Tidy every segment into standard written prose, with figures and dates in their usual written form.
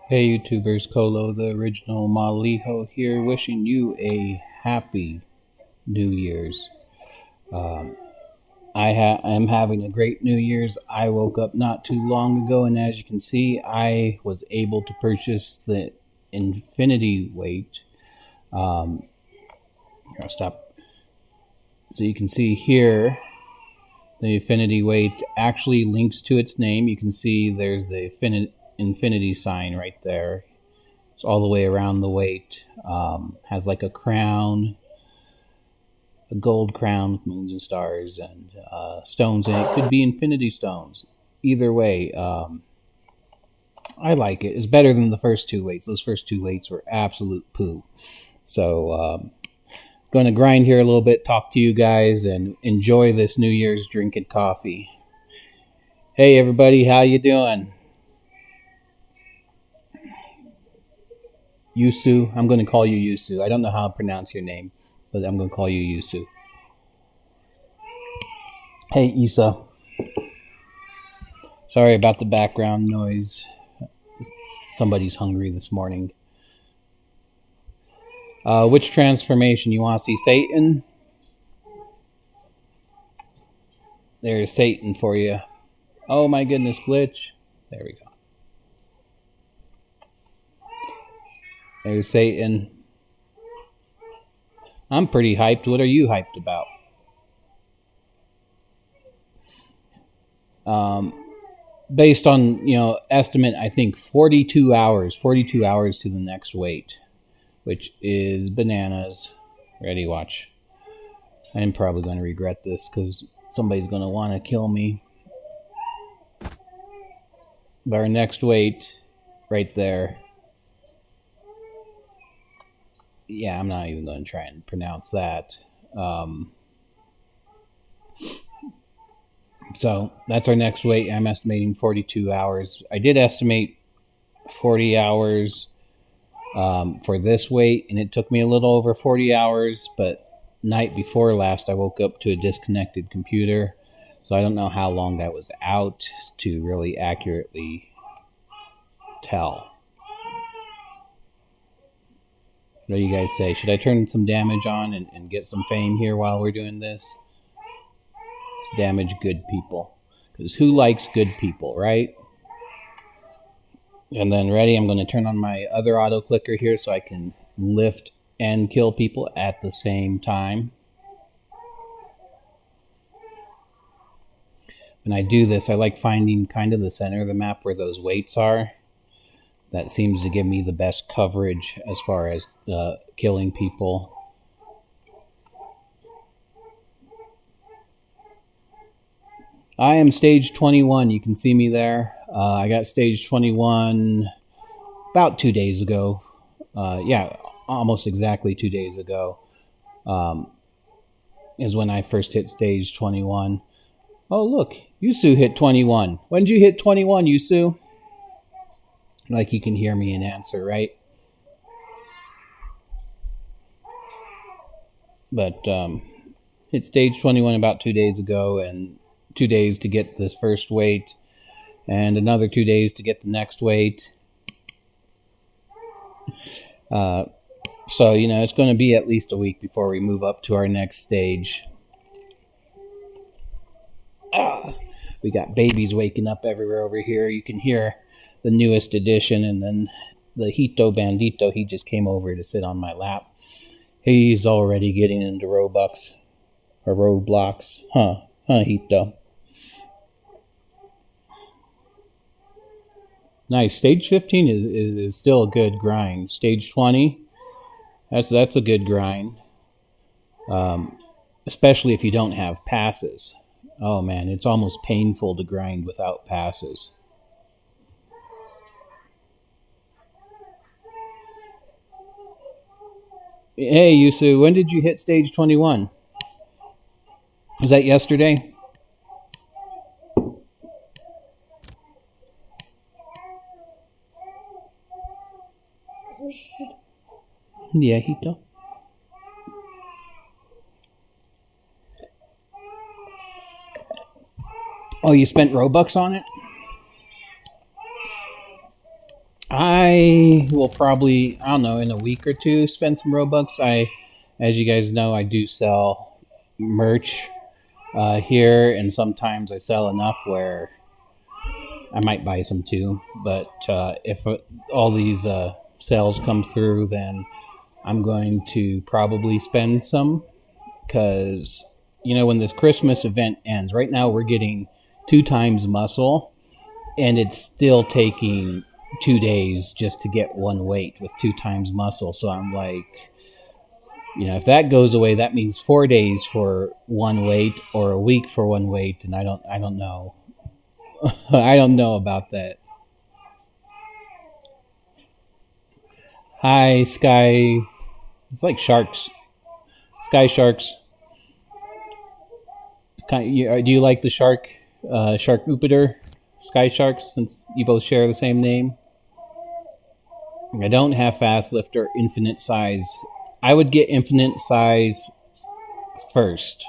Hey YouTubers, Colo, the original Maliho here, wishing you a happy New Year's. I'm having a great New Year's. I woke up not too long ago, and as you can see, I was able to purchase the infinity weight. I'll stop. So you can see here, the infinity weight actually links to its name. You can see there's the infinity sign right there. It's all the way around the weight. Has like a crown, a gold crown with moons and stars and stones in it. Could be infinity stones. Either way, I like it. It's better than the first two weights. Those first two weights were absolute poo. So going to grind here a little bit, talk to you guys, and enjoy this New Year's drinking coffee. Hey everybody, how you doing? Yusu, I'm going to call you Yusu. I don't know how to pronounce your name, but I'm going to call you Yusu. Hey Isa. Sorry about the background noise. Somebody's hungry this morning. Which transformation? You want to see Satan? There's Satan for you. Oh my goodness, glitch. There we go. There's Satan. I'm pretty hyped. What are you hyped about? Based on, estimate, I think 42 hours to the next weight, which is bananas. Ready, watch. I'm probably going to regret this because somebody's going to want to kill me. But our next weight, right there. Yeah, I'm not even going to try and pronounce that. So that's our next weight. I'm estimating 42 hours. I did estimate 40 hours for this weight, and it took me a little over 40 hours, but night before last I woke up to a disconnected computer, so I don't know how long that was out to really accurately tell. What do you guys say? Should I turn some damage on and get some fame here while we're doing this? Let's damage good people. Because who likes good people, right? And then ready, I'm going to turn on my other Autoclicker here so I can lift and kill people at the same time. When I do this, I like finding kind of the center of the map where those weights are. That seems to give me the best coverage as far as killing people. I am stage 21. You can see me there. I got stage 21 about 2 days ago. Yeah, almost exactly 2 days ago is when I first hit stage 21. Oh, look. Yusu hit 21. When did you hit 21, Yusu? Like you can hear me and answer, right? But hit stage 21 about 2 days ago, and 2 days to get this first weight, and another 2 days to get the next weight. So, it's going to be at least a week before we move up to our next stage. We got babies waking up everywhere over here. You can hear the newest edition, and then the Hito Bandito, he just came over to sit on my lap. He's already getting into Robux, or Roblox. Huh, Hito. Nice. Stage 15 is still a good grind. Stage 20, that's a good grind. Especially if you don't have passes. Oh man, it's almost painful to grind without passes. Hey Yusu, when did you hit stage 21? Was that yesterday? Yeah, Hito. Oh, you spent Robux on it? I will probably, I don't know, in a week or two spend some Robux. As you guys know, I do sell merch here, and sometimes I sell enough where I might buy some too. But if all these sales come through, then I'm going to probably spend some, because, you know, when this Christmas event ends, right now we're getting 2 times muscle, and it's still taking 2 days just to get 1 weight with 2 times muscle. So I'm like, you know, if that goes away, that means 4 days for 1 weight or a week for 1 weight, and I don't know. I don't know about that. Hi, Sky. It's like sharks. Sky sharks. Do you like the shark Jupiter? Sky sharks, since you both share the same name. I don't have fast lift or infinite size. I would get infinite size first.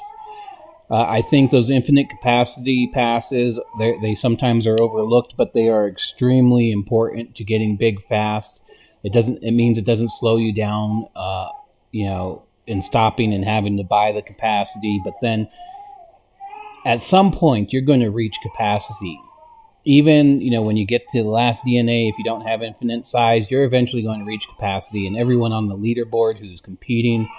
I think those infinite capacity passes, they sometimes are overlooked, but they are extremely important to getting big fast. It means it doesn't slow you down, you know, in stopping and having to buy the capacity. But then at some point, you're going to reach capacity. Even, you know, when you get to the last DNA, if you don't have infinite size, you're eventually going to reach capacity. And everyone on the leaderboard who's competing,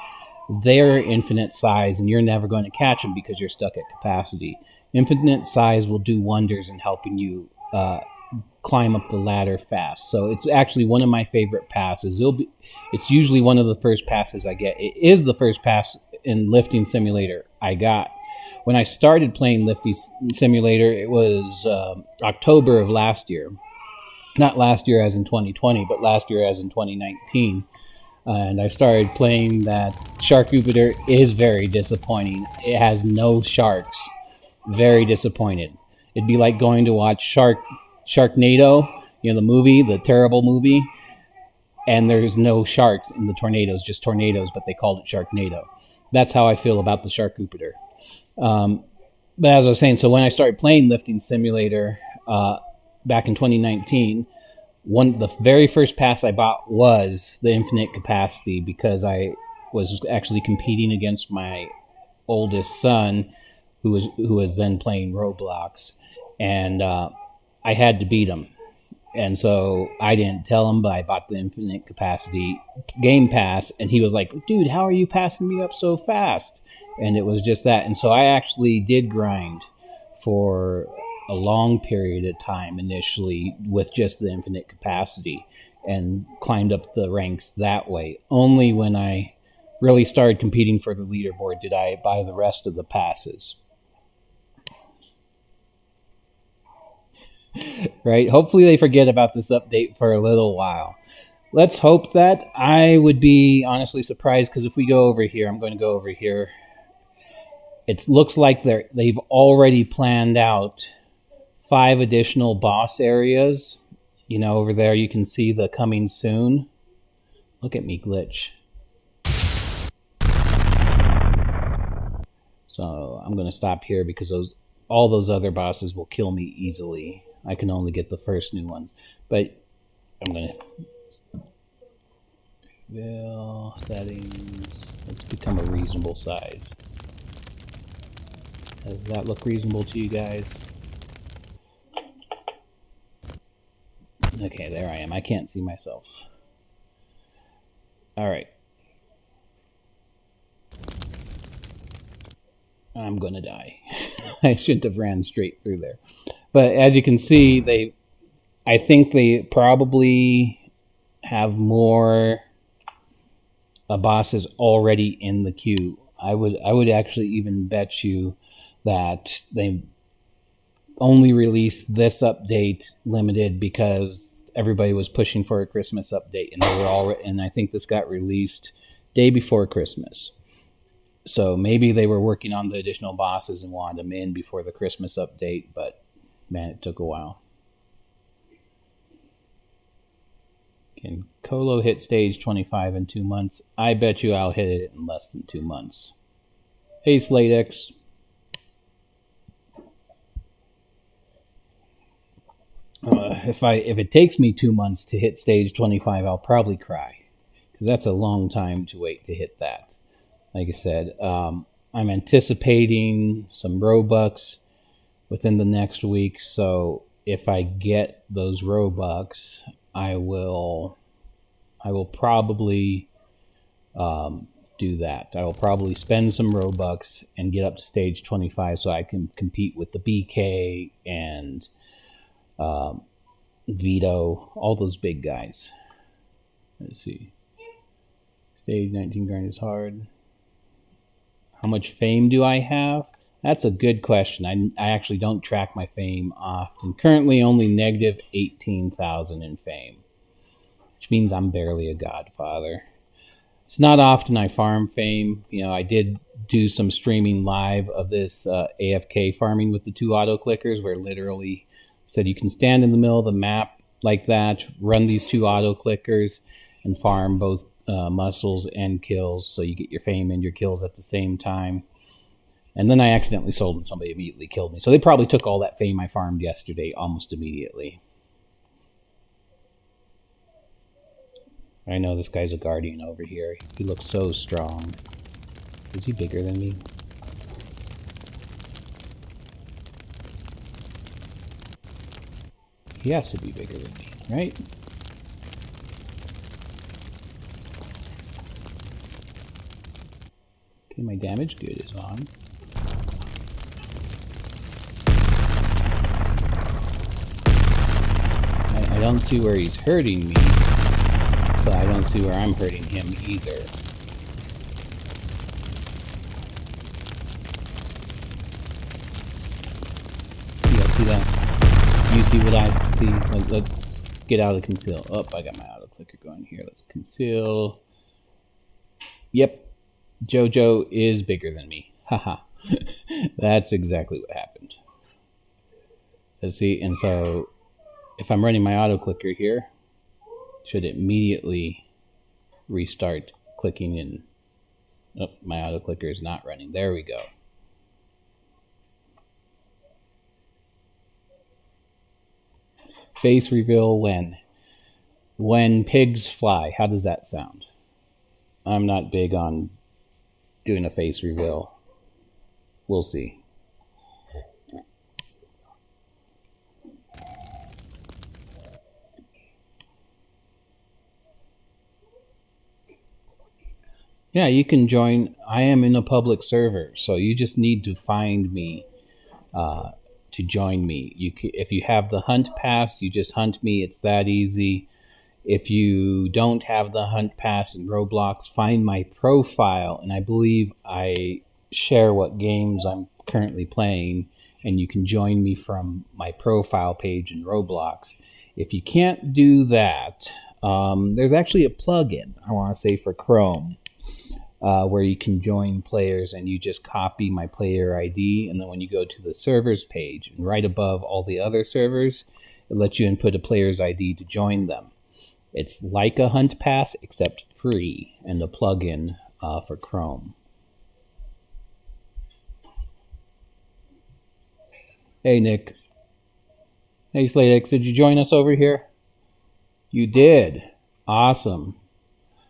they're infinite size, and you're never going to catch them because you're stuck at capacity. Infinite size will do wonders in helping you climb up the ladder fast. So it's actually one of my favorite passes. It's usually one of the first passes I get. It is the first pass in Lifting Simulator I got. When I started playing Lifting Simulator, it was October of last year. Not last year as in 2020, but last year as in 2019. And I started playing that. Shark Jupiter is very disappointing. It has no sharks. Very disappointed. It'd be like going to watch Sharknado, you know, the movie, the terrible movie, and there's no sharks in the tornadoes, just tornadoes, but they called it Sharknado. That's how I feel about the Shark Jupiter. But as I was saying, so when I started playing Lifting Simulator back in 2019, the very first pass I bought was the infinite capacity, because I was actually competing against my oldest son, who was then playing Roblox, and I had to beat him. And so I didn't tell him, but I bought the infinite capacity game pass, and he was like, "Dude, how are you passing me up so fast?" And it was just that. And so I actually did grind for a long period of time initially with just the infinite capacity, and climbed up the ranks that way. Only when I really started competing for the leaderboard did I buy the rest of the passes. Right? Hopefully they forget about this update for a little while. Let's hope that. I would be honestly surprised, because if we go over here, I'm going to go over here. It looks like they've already planned out 5 additional boss areas. You know, over there you can see the coming soon. Look at me glitch. So I'm going to stop here, because all those other bosses will kill me easily. I can only get the first new ones. But I'm going to... settings. Let's become a reasonable size. Does that look reasonable to you guys? Okay, there I am. I can't see myself. Alright. I'm gonna die. I shouldn't have ran straight through there. But as you can see, I think they probably have more bosses already in the queue. I would actually even bet you that they only released this update limited because everybody was pushing for a Christmas update, and I think this got released day before Christmas. So maybe they were working on the additional bosses and wanted them in before the Christmas update, but man, it took a while. Can Colo hit stage 25 in 2 months? I bet you I'll hit it in less than 2 months. Hey, Sladex. if it takes me 2 months to hit stage 25, I'll probably cry, because that's a long time to wait to hit that. Like I said, I'm anticipating some Robux within the next week, so if I get those Robux, I will probably do that. I will probably spend some Robux and get up to stage 25 so I can compete with the BK and Vito, all those big guys. Let's see. Stage 19 grind is hard. How much fame do I have? That's a good question. I actually don't track my fame often. Currently only negative 18,000 in fame, which means I'm barely a godfather. It's not often I farm fame. You know, I did do some streaming live of this AFK farming with the 2 Autoclickers, where literally said you can stand in the middle of the map like that, run these 2 Autoclickers, and farm both muscles and kills, so you get your fame and your kills at the same time. And then I accidentally sold them. Somebody immediately killed me. So they probably took all that fame I farmed yesterday almost immediately. I know this guy's a guardian over here. He looks so strong. Is he bigger than me? He has to be bigger than me, right? Okay, my damage good is on. I don't see where he's hurting me, but I don't see where I'm hurting him either. You guys see that? You see what I see? Let's get out of conceal. Oh, I got my Autoclicker going here. Let's conceal. Yep. JOJO is bigger than me. Haha. That's exactly what happened. Let's see. And so if I'm running my Autoclicker here, should immediately restart clicking in. Oh, my Autoclicker is not running. There we go. Face reveal when pigs fly. How does that sound? I'm not big on doing a face reveal. We'll see. Yeah, you can join. I am in a public server, so you just need to find me to join me. If you have the hunt pass, you just hunt me. It's that easy. If you don't have the hunt pass in Roblox, find my profile, and I believe I share what games I'm currently playing, and you can join me from my profile page in Roblox. If you can't do that, there's actually a plugin, I want to say, for Chrome, where you can join players, and you just copy my player ID, and then when you go to the servers page, and right above all the other servers, it lets you input a player's ID to join them. It's like a hunt pass, except free, and a plugin for Chrome. Hey, Nick. Hey, Slatex, did you join us over here? You did. Awesome.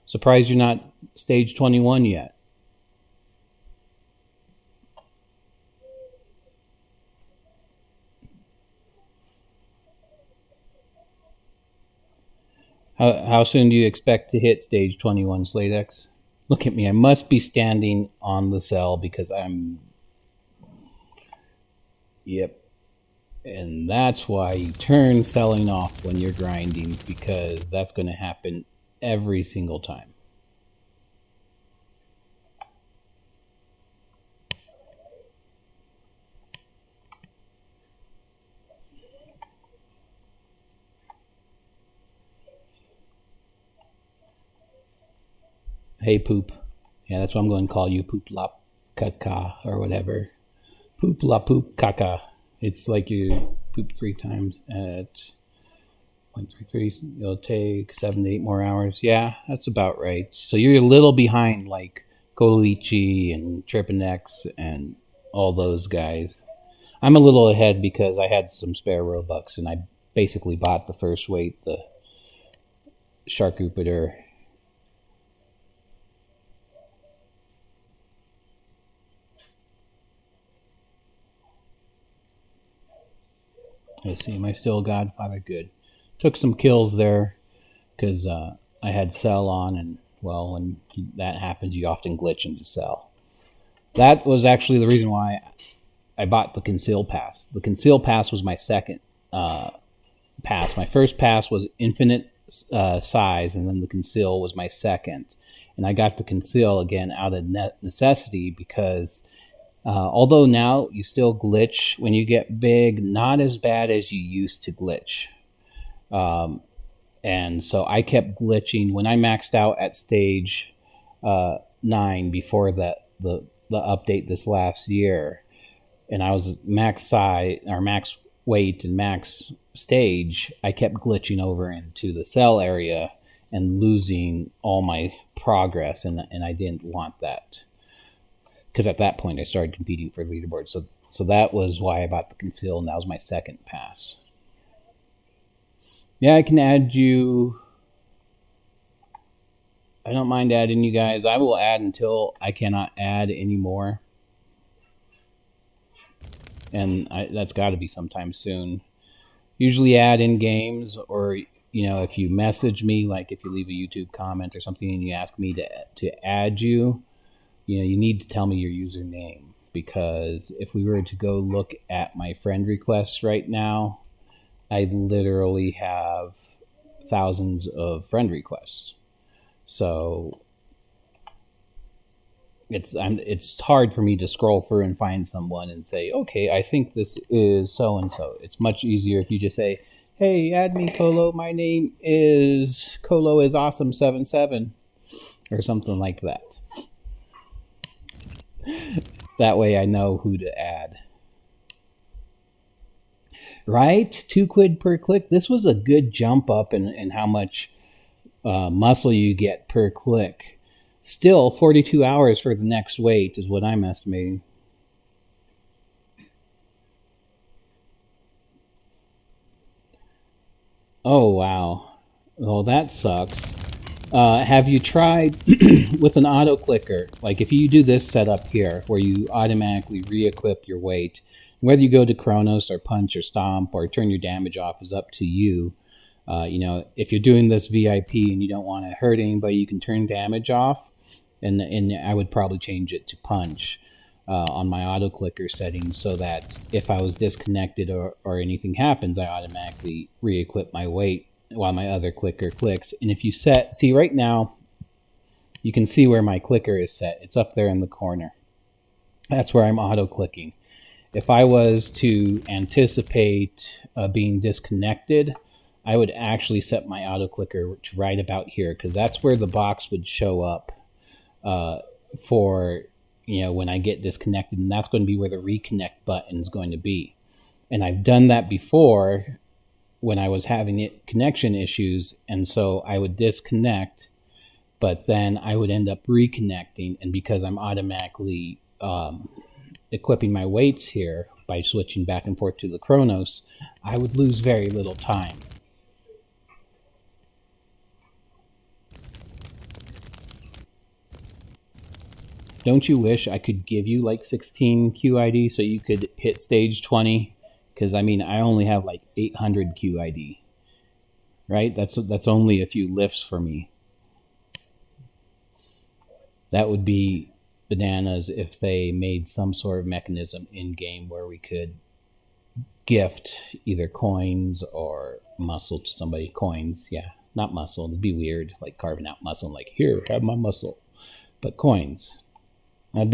Surprised you're not stage 21 yet. How soon do you expect to hit stage 21, Slatex? Look at me. I must be standing on the cell because I'm... Yep. And that's why you turn selling off when you're grinding, because that's going to happen every single time. Hey, Poop. Yeah, that's what I'm going to call you, Poop La Caca, or whatever. Poop La Poop Caca. It's like you poop 3 times at 0.33. It'll take 7 to 8 more hours. Yeah, that's about right. So you're a little behind, like Kolichi and Tripinex and all those guys. I'm a little ahead because I had some spare Robux, and basically bought the first weight, the Shark Jupiter. Let's see, am I still Godfather? Good. Took some kills there because I had Cell on, and well, when that happens, you often glitch into Cell. That was actually the reason why I bought the Conceal Pass. The Conceal Pass was my second pass. My first pass was Infinite Size, and then the Conceal was my second. And I got the Conceal again out of necessity because although now you still glitch when you get big, not as bad as you used to glitch. And so I kept glitching when I maxed out at stage 9 before the update this last year, and I was max size or max weight and max stage. I kept glitching over into the Cell area and losing all my progress, and I didn't want that. Because at that point I started competing for Leaderboard. So that was why I bought the Conceal, and that was my second pass. Yeah, I can add you. I don't mind adding you guys. I will add until I cannot add anymore. And that's got to be sometime soon. Usually add in games, or if you message me, like if you leave a YouTube comment or something and you ask me to add you, you need to tell me your username, because if we were to go look at my friend requests right now, I literally have thousands of friend requests. So it's hard for me to scroll through and find someone and say, okay, I think this is so-and-so. It's much easier if you just say, hey, add me, Colo. My name is Colo is awesome77 or something like that. That way I know who to add. Right? 2 quid per click. This was a good jump up in how much muscle you get per click. Still, 42 hours for the next weight is what I'm estimating. Oh, wow. Well, that sucks. Have you tried with an Autoclicker? Like if you do this setup here, where you automatically re-equip your weight, whether you go to Chronos or Punch or Stomp or turn your damage off is up to you. If you're doing this VIP and you don't want to hurt anybody, you can turn damage off, and I would probably change it to Punch on my Autoclicker settings, so that if I was disconnected or anything happens, I automatically re-equip my weight while my other clicker clicks. And if you see right now, you can see where my clicker is set. It's up there in the corner. That's where I'm auto-clicking. If I was to anticipate being disconnected, I would actually set my auto-clicker to right about here, because that's where the box would show up for when I get disconnected, and that's going to be where the reconnect button is going to be. And I've done that before when I was having connection issues, and so I would disconnect, but then I would end up reconnecting, and because I'm automatically equipping my weights here by switching back and forth to the Chronos, I would lose very little time. Don't you wish I could give you like 16 QID so you could hit stage 20? Because I only have like 800 QID, right? That's only a few lifts for me. That would be bananas if they made some sort of mechanism in game where we could gift either coins or muscle to somebody. Coins, yeah, not muscle. It'd be weird, like carving out muscle, and like, here, have my muscle. But coins. I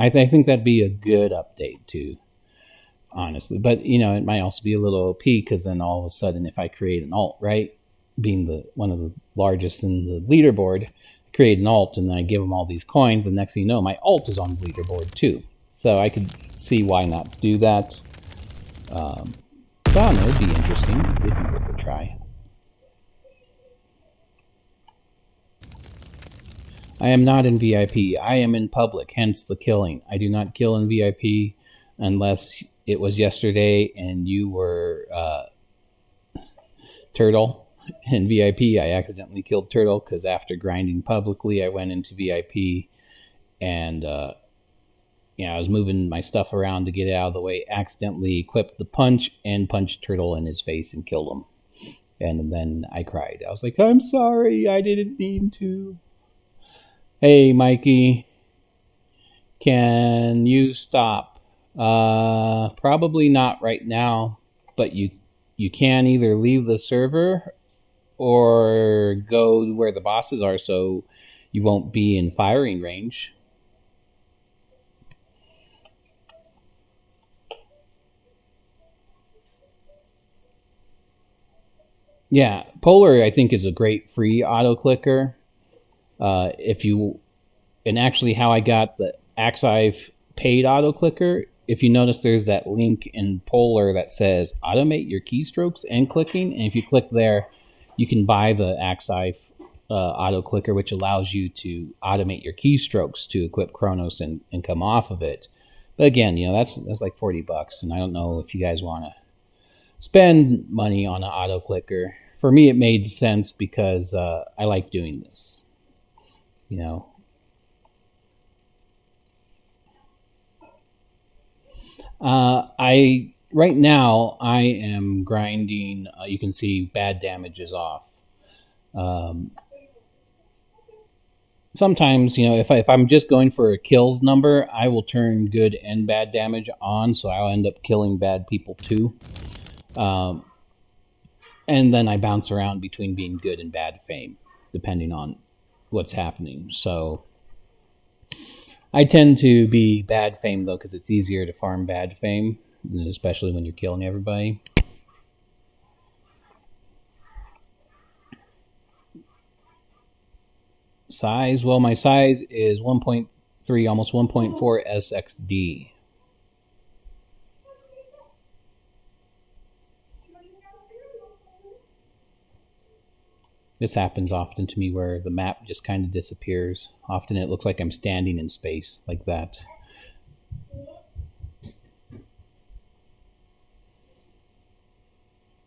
think that'd be a good update too, honestly. But it might also be a little OP, because then all of a sudden, if I create an alt, right, being one of the largest in the leaderboard, create an alt and then I give them all these coins, and next thing you know, my alt is on the leaderboard too. So I could see why not do that. So I don't know, it'd be interesting. It'd be worth a try. I am not in VIP. I am in public, hence the killing. I do not kill in VIP unless it was yesterday and you were Turtle. In VIP, I accidentally killed Turtle because after grinding publicly, I went into VIP and I was moving my stuff around to get it out of the way, accidentally equipped the punch and punched Turtle in his face and killed him. And then I cried. I was like, I'm sorry, I didn't mean to. Hey, Mikey, can you stop? Probably not right now, but you can either leave the server or go where the bosses are so you won't be in firing range. Yeah, Polar I think is a great free Autoclicker. If you and actually how I got the Axive paid Autoclicker, if you notice there's that link in Polar that says automate your keystrokes and clicking, and if you click there, you can buy the Axive Autoclicker, which allows you to automate your keystrokes to equip Chronos and come off of it. But again, that's like $40, and I don't know if you guys want to spend money on an Autoclicker. For me, it made sense because I like doing this. Right now I am grinding. You can see bad damage is off. Sometimes, if I'm just going for a kills number, I will turn good and bad damage on, so I'll end up killing bad people too. And then I bounce around between being good and bad fame, depending on what's happening. So I tend to be bad fame, though, because it's easier to farm bad fame, especially when you're killing everybody. Size, well, my size is 1.3, almost 1.4 SXD. This happens often to me where the map just kind of disappears. Often it looks like I'm standing in space like that.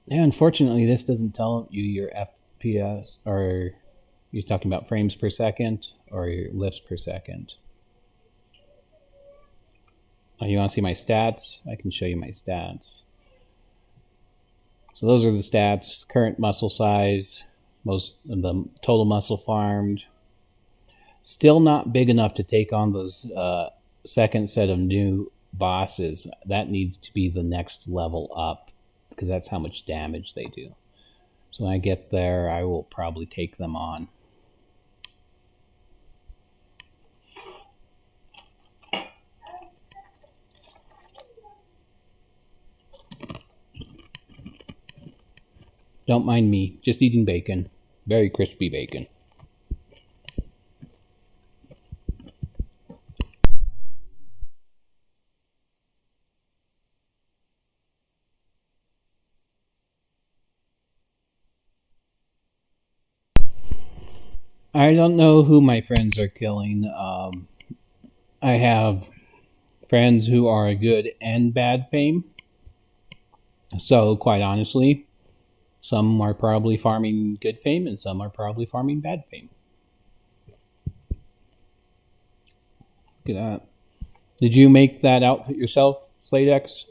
Yeah, unfortunately, this doesn't tell you your FPS, or you're talking about frames per second or your lifts per second. Oh, you want to see my stats? I can show you my stats. So those are the stats: current muscle size, most of the total muscle farmed. Still not big enough to take on those second set of new bosses. That needs to be the next level up, because that's how much damage they do. So when I get there, I will probably take them on. Don't mind me, just eating bacon. Very crispy bacon. I don't know who my friends are killing. I have friends who are good and bad fame. So, quite honestly, some are probably farming good fame and some are probably farming bad fame. Look at that. Did you make that outfit yourself, Sladex?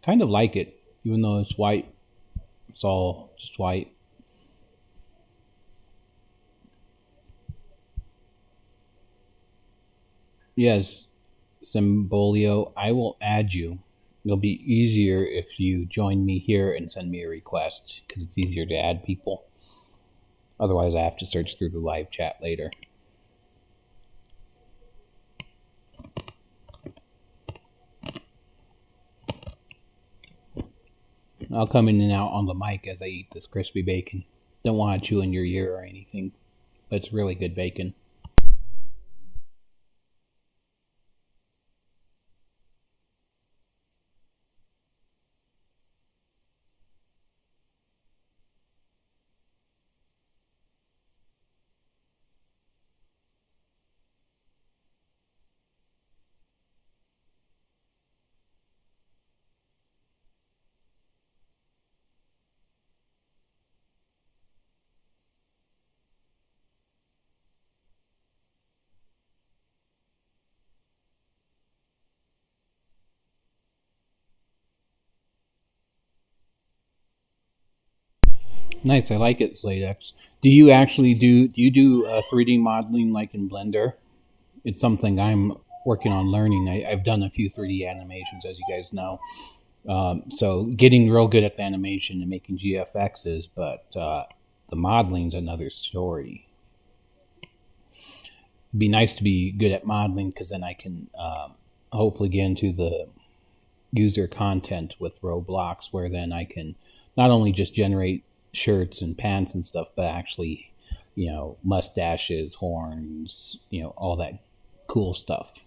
Kind of like it, even though it's white. It's all just white. Yes, Symbolio, I will add you. It'll be easier if you join me here and send me a request, because it's easier to add people. Otherwise, I have to search through the live chat later. I'll come in and out on the mic as I eat this crispy bacon. Don't want to chew in your ear or anything, but it's really good bacon. Nice, I like it, Sladex. Do you actually do you do 3D modeling like in Blender? It's something I'm working on learning. I've done a few 3D animations, as you guys know. So getting real good at the animation and making GFXs, but the modeling's another story. It'd be nice to be good at modeling because then I can hopefully get into the user content with Roblox, where then I can not only just generate shirts and pants and stuff, but actually, mustaches, horns, all that cool stuff.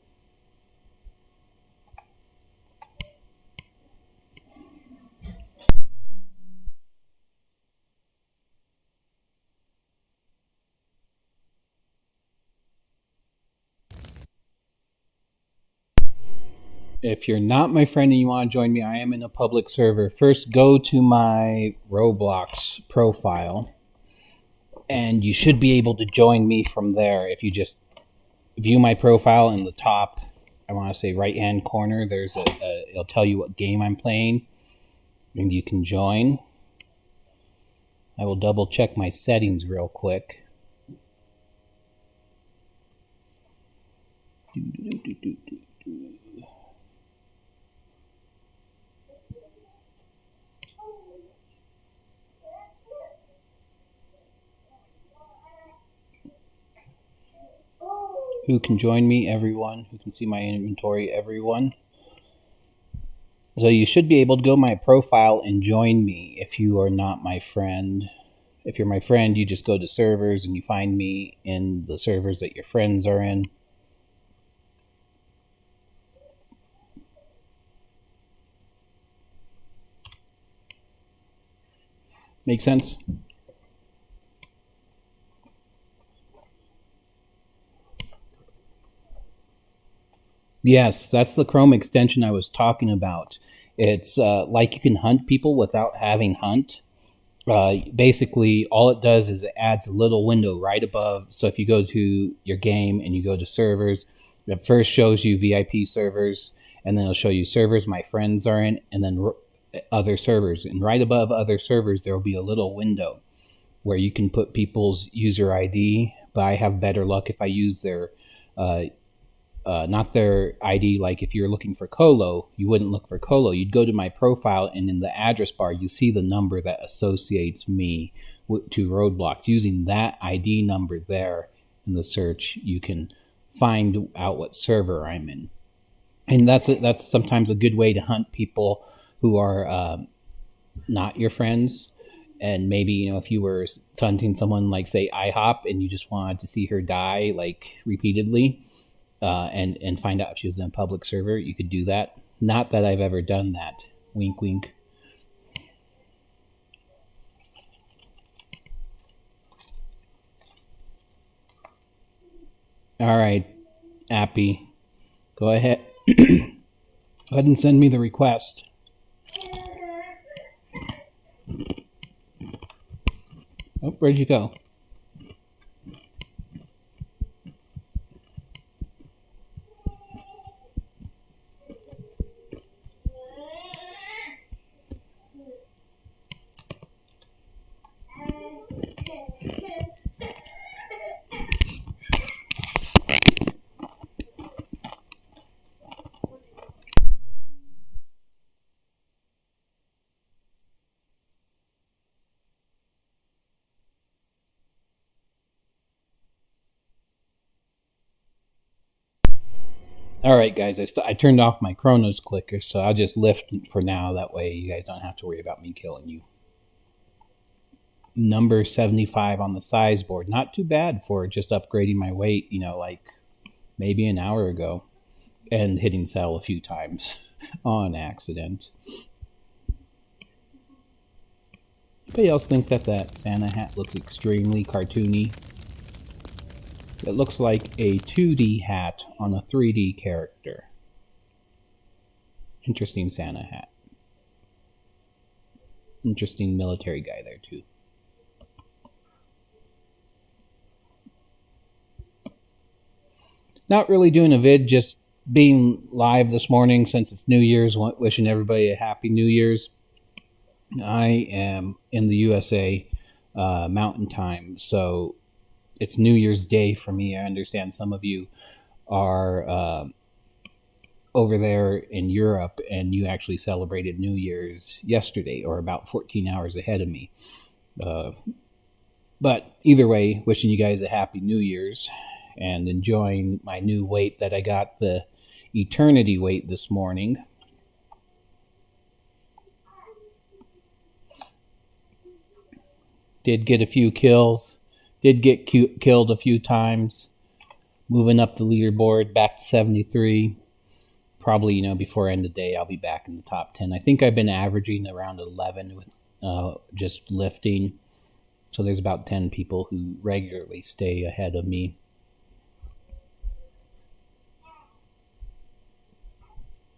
If you're not my friend and you want to join me, I am in a public server. First, go to my Roblox profile, and you should be able to join me from there. If you just view my profile in the top, I want to say right-hand corner, there's it'll tell you what game I'm playing, and you can join. I will double check my settings real quick. Who can join me? Everyone. Who can see my inventory? Everyone. So you should be able to go to my profile and join me if you are not my friend. If you're my friend, you just go to servers and you find me in the servers that your friends are in. Make sense? Yes, that's the Chrome extension I was talking about. It's like you can hunt people without having hunt. Basically, all it does is it adds a little window right above. So if you go to your game and you go to servers, it first shows you VIP servers, and then it'll show you servers my friends are in, and then other servers. And right above other servers, there will be a little window where you can put people's user ID. But I have better luck if I use their not their ID. Like if you're looking for Colo, you wouldn't look for Colo. You'd go to my profile, and in the address bar, you see the number that associates me to Roblox. Using that ID number there in the search, you can find out what server I'm in. And that's sometimes a good way to hunt people who are not your friends. And maybe, if you were hunting someone like, say, IHOP, and you just wanted to see her die, like, repeatedly, and find out if she was in a public server, you could do that. Not that I've ever done that. Wink, wink. All right, Appy, go ahead. Go ahead and send me the request. Oh, where'd you go? All right, guys, I turned off my Chronos clicker, so I'll just lift for now. That way you guys don't have to worry about me killing you. Number 75 on the size board. Not too bad for just upgrading my weight, like maybe an hour ago. And hitting sell a few times on accident. Anybody else think that Santa hat looks extremely cartoony? It looks like a 2D hat on a 3D character. Interesting Santa hat. Interesting military guy there too. Not really doing a vid, just being live this morning since it's New Year's, wishing everybody a happy New Year's. I am in the USA Mountain Time. So it's New Year's Day for me. I understand some of you are over there in Europe, and you actually celebrated New Year's yesterday, or about 14 hours ahead of me. But either way, wishing you guys a happy New Year's and enjoying my new weight that I got, the Eternity weight, this morning. Did get a few kills. Did get killed a few times. Moving up the leaderboard back to 73. Probably, before end of the day, I'll be back in the top 10. I think I've been averaging around 11 with just lifting. So there's about 10 people who regularly stay ahead of me.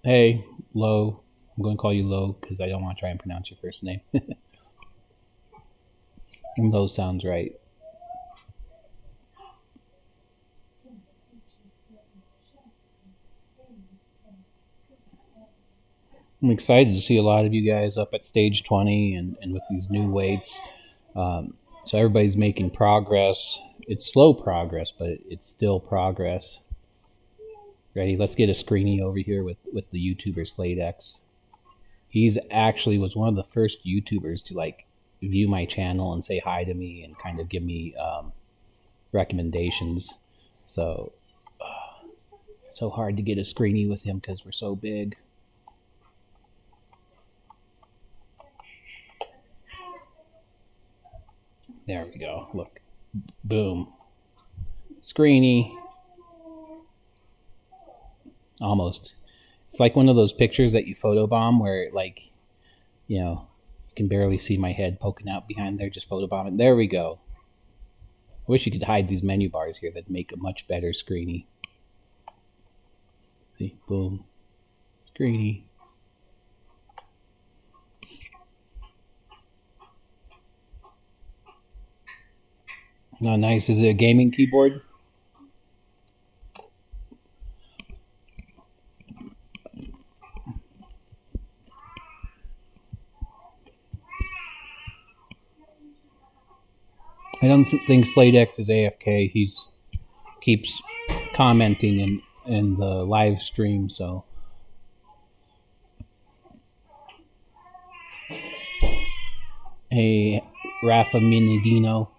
Hey, Lo. I'm going to call you Lo because I don't want to try and pronounce your first name. And Lo sounds right. I'm excited to see a lot of you guys up at stage 20 and with these new weights. So everybody's making progress. It's slow progress, but it's still progress. Ready? Let's get a screeny over here with the YouTuber SladeX. He's actually was one of the first YouTubers to view my channel and say hi to me and kind of give me recommendations. So so hard to get a screeny with him because we're so big. There we go. Look. Boom. Screeny. Almost. It's like one of those pictures that you photobomb where, you can barely see my head poking out behind there. Just photobomb it. There we go. I wish you could hide these menu bars here. That'd make a much better screeny. See? Boom. Screeny. Oh, nice. Is it a gaming keyboard? I don't think SladeX is AFK. He's keeps commenting in the live stream, so. Hey, Rafa Minidino.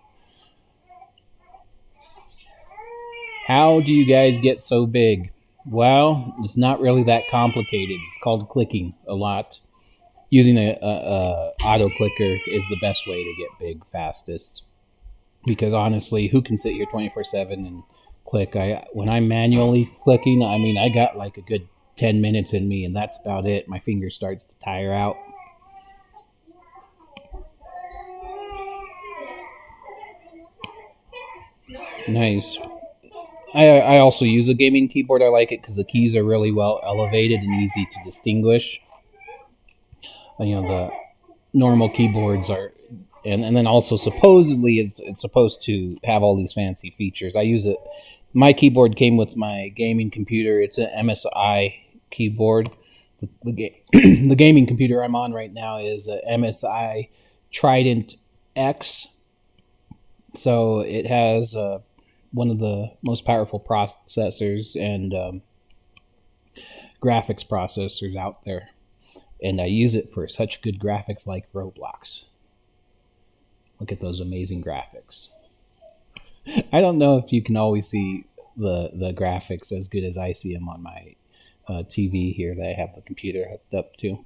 How do you guys get so big? Well, it's not really that complicated. It's called clicking a lot. Using a Autoclicker is the best way to get big fastest. Because honestly, who can sit here 24/7 and click? When I'm manually clicking, I got a good 10 minutes in me, and that's about it. My finger starts to tire out. Nice. I also use a gaming keyboard. I like it because the keys are really well elevated and easy to distinguish. The normal keyboards are, and then also supposedly it's supposed to have all these fancy features. I use it. My keyboard came with my gaming computer. It's an MSI keyboard. The gaming computer I'm on right now is a MSI Trident X. So it has one of the most powerful processors and graphics processors out there. And I use it for such good graphics like Roblox. Look at those amazing graphics. I don't know if you can always see the graphics as good as I see them on my TV here that I have the computer hooked up to.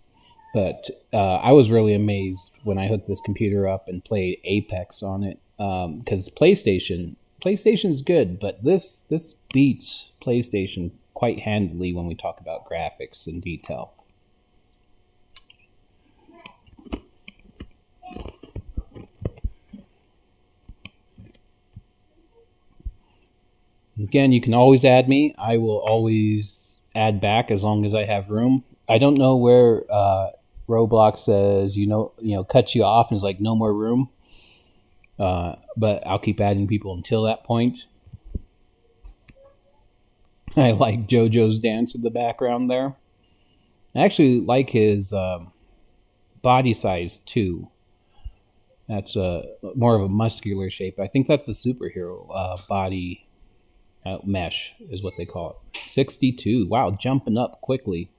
But I was really amazed when I hooked this computer up and played Apex on it. Because PlayStation's good, but this beats PlayStation quite handily when we talk about graphics and detail. Again, you can always add me. I will always add back as long as I have room. I don't know where Roblox says, cuts you off and is like, no more room. But I'll keep adding people until that point. I like JoJo's dance in the background there. I actually like his body size too. That's more of a muscular shape. I think that's a superhero body mesh is what they call it. 62. Wow, jumping up quickly.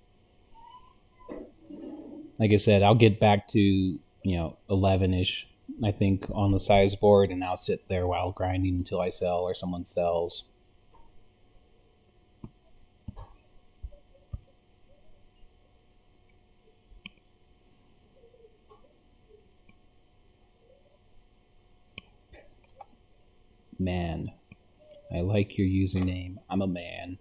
Like I said, I'll get back to 11ish. I think on the size board, and I'll sit there while grinding until I sell or someone sells. Man, I like your username. I'm a man.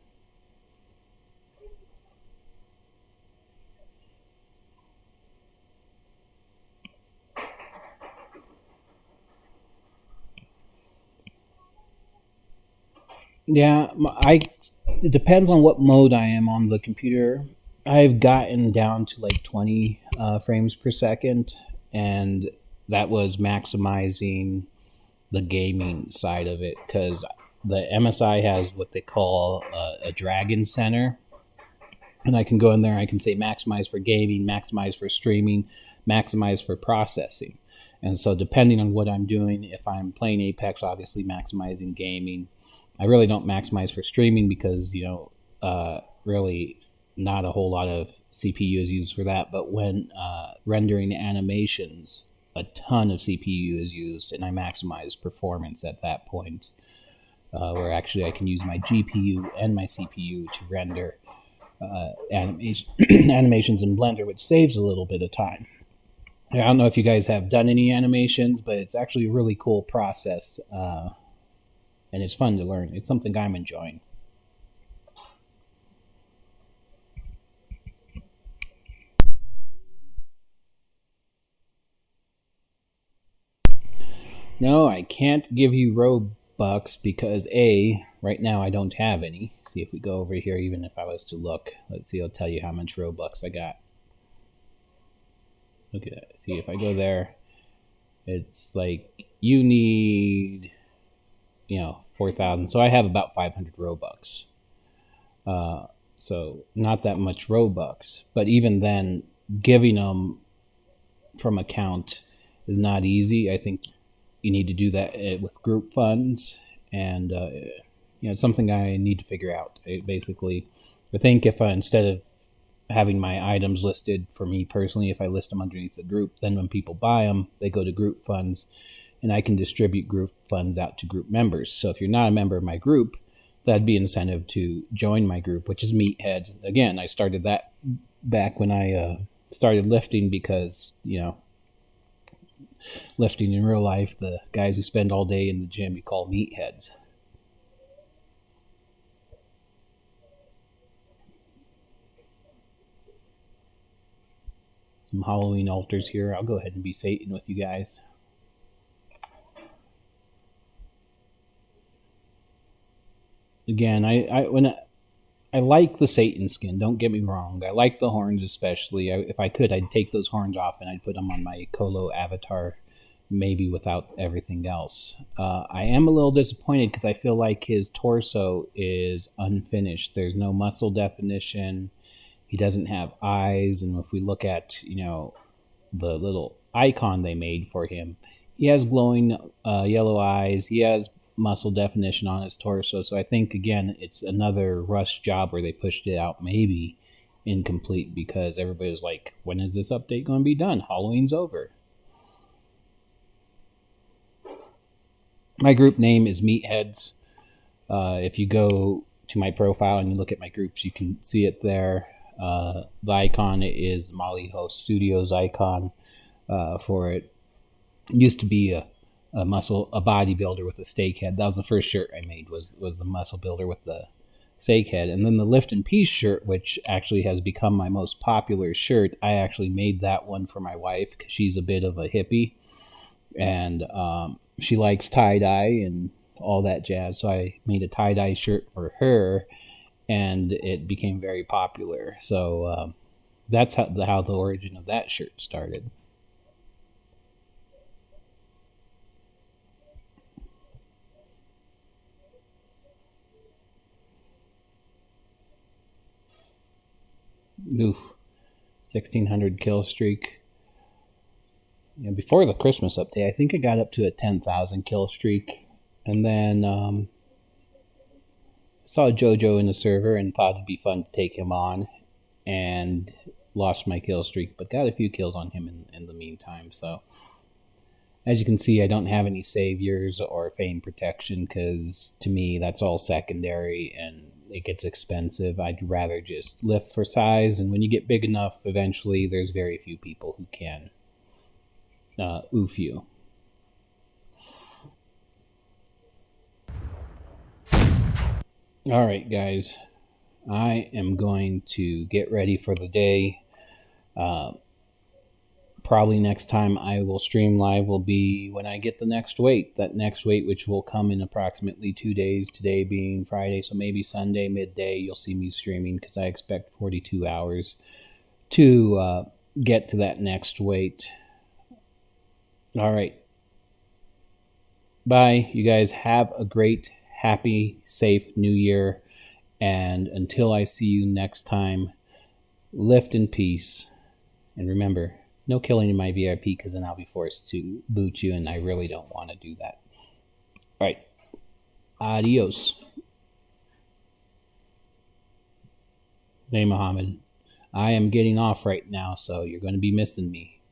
Yeah, it depends on what mode I am on the computer. I've gotten down to like 20 frames per second, and that was maximizing the gaming side of it because the MSI has what they call a Dragon Center, and I can go in there and I can say maximize for gaming, maximize for streaming, maximize for processing. And so depending on what I'm doing, if I'm playing Apex, obviously maximizing gaming. I really don't maximize for streaming because, really not a whole lot of CPU is used for that. But when rendering animations, a ton of CPU is used, and I maximize performance at that point, where actually I can use my GPU and my CPU to render animations in Blender, which saves a little bit of time. I don't know if you guys have done any animations, but it's actually a really cool process, and it's fun to learn. It's something I'm enjoying. No, I can't give you Robux because right now I don't have any. See if we go over here, even if I was to look. Let's see, I'll tell you how much Robux I got. Look at that. See if I go there, it's like you need 4,000. So I have about 500 Robux. So not that much Robux, but even then, giving them from account is not easy. I think you need to do that with group funds, and it's something I need to figure out. Basically, I think if instead of having my items listed for me personally, if I list them underneath the group, then when people buy them, they go to group funds, and I can distribute group funds out to group members. So if you're not a member of my group, that'd be incentive to join my group, which is Meatheads. Again, I started that back when I started lifting because, lifting in real life, the guys who spend all day in the gym, you call Meatheads. Some Halloween altars here. I'll go ahead and be Satan with you guys. Again, I like the Satan skin. Don't get me wrong. I like the horns especially. If I could, I'd take those horns off and I'd put them on my Colo avatar, maybe without everything else. I am a little disappointed because I feel like his torso is unfinished. There's no muscle definition. He doesn't have eyes, and if we look at the little icon they made for him, he has glowing yellow eyes. He has muscle definition on his torso. So I think, again, it's another rush job where they pushed it out maybe incomplete because everybody was like, when is this update going to be done? Halloween's over. My group name is Meatheads. If you go to my profile and you look at my groups, you can see it there. The icon is Molly Host Studios icon for it. It used to be a bodybuilder with a steak head. That was the first shirt I made, was the muscle builder with the steak head. And then the Lift in Peace shirt, which actually has become my most popular shirt, I actually made that one for my wife because she's a bit of a hippie, and she likes tie-dye and all that jazz. So I made a tie-dye shirt for her, and it became very popular. So that's how the origin of that shirt started. Oof, 1,600 kill streak. before the Christmas update, I think I got up to a 10,000 kill streak. And then saw JoJo in the server and thought it'd be fun to take him on, and lost my kill streak, but got a few kills on him in the meantime. So as you can see, I don't have any saviors or fame protection because to me that's all secondary and it gets expensive. I'd rather just lift for size, and when you get big enough, eventually there's very few people who can oof you. Alright guys, I am going to get ready for the day. Probably next time I will stream live will be when I get the next weight. That next weight, which will come in approximately 2 days, today being Friday, so maybe Sunday midday you'll see me streaming because I expect 42 hours to get to that next weight. Alright. Bye. You guys have a great, happy, safe new year. And until I see you next time, lift in peace. And remember, no killing in my VIP because then I'll be forced to boot you, and I really don't want to do that. Alright. Adios. Hey, Muhammad. I am getting off right now, so you're going to be missing me.